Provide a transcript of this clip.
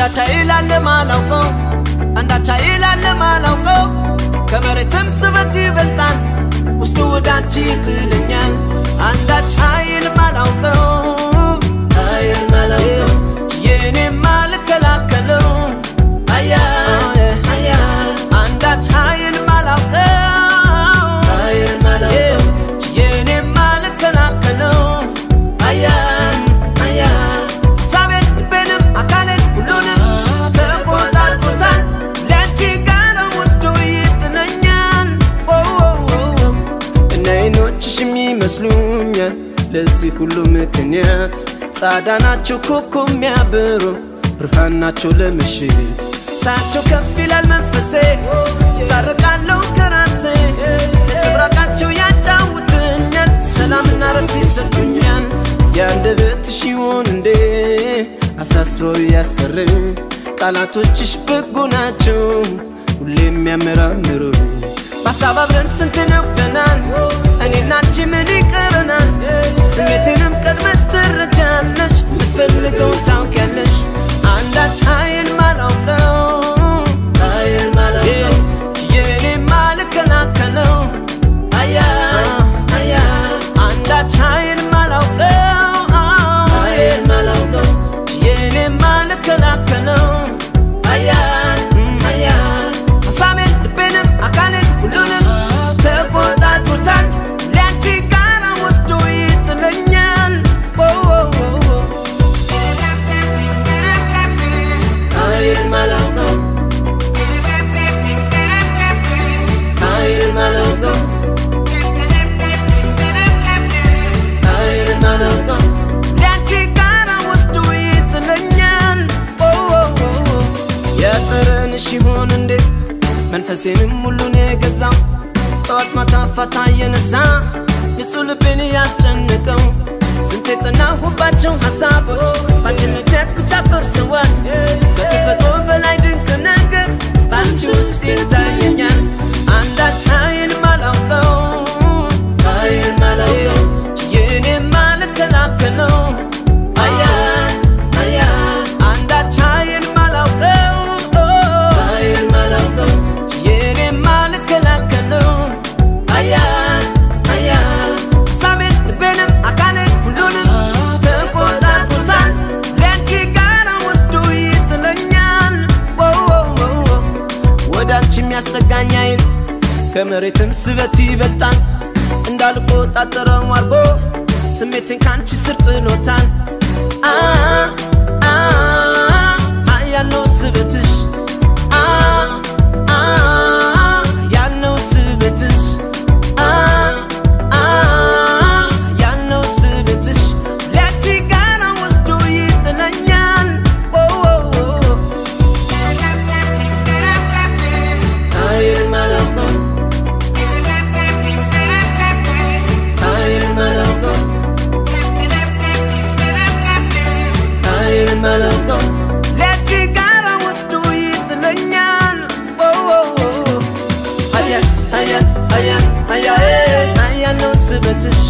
አንዳች ኃይል አለ ማላውቀው አንዳች ኃይል አለ ማላውቀው ከመሬትም ስበት ይበልጣል ውስጡ ወዳንቺ ትለኛል አንዳች ኃይል ማላውቀው የኔ ማልከላከለው አያ አንዳች ኃይል ማላውቀው የኔ ማልከላከለው አያ ሳቤን በንም አካሌን ሁሉንም ተቆጣጥሮታል ለአንቺ ጋር ወስዶ ይጥለኛል እነይኖችሽ የሚመስሉኛል ለዚህ ሁሉ ምክንያት ጻዳናቸው ኮከብ የሚያበሩ ብርሃን ናቸው ለምሽት ሳቸው ከፍ ይላል መንፈሴ ታረቃለው ከራሴ ተብራቃቸው ያጫውቱኛል ሰላምና ረፍት ይሰጡኛል ያንደበትሽ ይሆን እንዴ አሳስሮ ያስቀረኝ ቃላቶችሽ በጎ ናቸው ሁሌም የሚያመራምሩ በሀሳብ አብረን ስንት ነውናል እኔና አንቺ ምን ይቀረናል ስሜቴንም ቀድመሽ ትረጃለሽ ምትፈልገው ታውቂያለሽ አንዳች ኃይል ማላውቀው የኔ ማልከላከለው አያ አንዳች ኃይል ማላውቀው የኔ ማልከላከለው አያ ሀሳቤን ልቤንም አካሌን ሁሉንም ተቆጣጥሮታል ለአንቺ ጋር ወስዶ ይጥለኛል ኃይል ማላውቀው ለአንቺ ጋር ወስዶ ይጥለኛል ያጠረንሽ ይሆን እንዴ መንፈሴንም ሁሉን የገዛው ጠዋት ማታ ፋታ የነሳ ንጹህ ልቤን ያስጨነቀው ስንት የጸናሁባቸው ሀሳቦች ባንቺ ምክንያት ብቻ ፈርሰዋል ከተፈጥሮ በላይ ድንቅ ነገር ባንቺ ውስጥ ይታየኛል አንዳች ኃይል ማላውቀው የኔ ማልከላከለው አያ አንዳች ኃይል ማላውቀው የኔ ማልከላከለው አያ ሀሳቤን ልቤንም አካሌን ሁሉንም ተቆጣጥሮታል ለአንቺ ጋር ወስዶ ይጥለኛል ወዳንቺ የሚያስጠጋኝ ኃይል ከመሬትም ስበት ይበልጣል እንዳልቆጣጠረው አርጎ ስሜቴን ካንቺ ስር ጥሎታል ያለው ስበትሽ ያለው ስበትሽ ያለው ስበትሽ ለአንቺ ጋር ወስዶ ይጥለኛል ኃይል ማላውቀው ለአንቺ ጋር ወስዶ ይጥለኛል አያ ነው ስበትሽ